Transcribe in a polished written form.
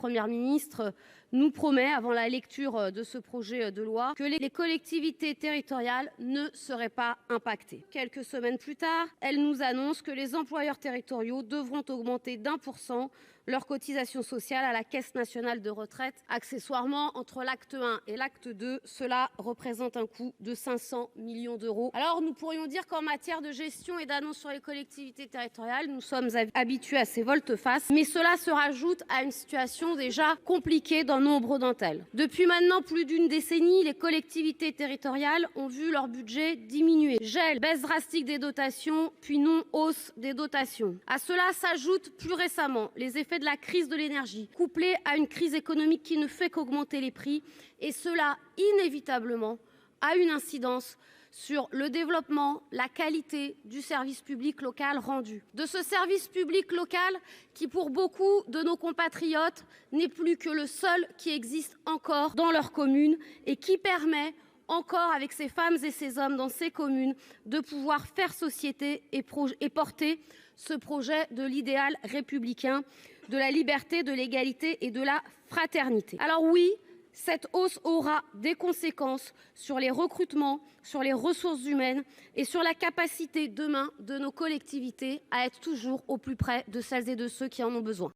Première ministre nous promet, avant la lecture de ce projet de loi, que les collectivités territoriales ne seraient pas impactées. Quelques semaines plus tard, elle nous annonce que les employeurs territoriaux devront augmenter d'1% leur cotisation sociale à la Caisse nationale de retraite. Accessoirement, entre l'acte 1 et l'acte 2, cela représente un coût de 500 millions d'euros. Alors nous pourrions dire qu'en matière de gestion et d'annonce sur les collectivités territoriales, nous sommes habitués à ces volte-face, mais cela se rajoute à une situation déjà compliquée dans nombre d'entre elles. Depuis maintenant plus d'une décennie, les collectivités territoriales ont vu leur budget diminuer. Gel, baisse drastique des dotations, puis non hausse des dotations. À cela s'ajoutent plus récemment les effets de la crise de l'énergie, couplée à une crise économique qui ne fait qu'augmenter les prix, et cela inévitablement a une incidence sur le développement, la qualité du service public local rendu. De ce service public local qui, pour beaucoup de nos compatriotes, n'est plus que le seul qui existe encore dans leur commune et qui permet encore, avec ces femmes et ces hommes dans ces communes, de pouvoir faire société et porter ce projet de l'idéal républicain, de la liberté, de l'égalité et de la fraternité. Alors oui, cette hausse aura des conséquences sur les recrutements, sur les ressources humaines et sur la capacité demain de nos collectivités à être toujours au plus près de celles et de ceux qui en ont besoin.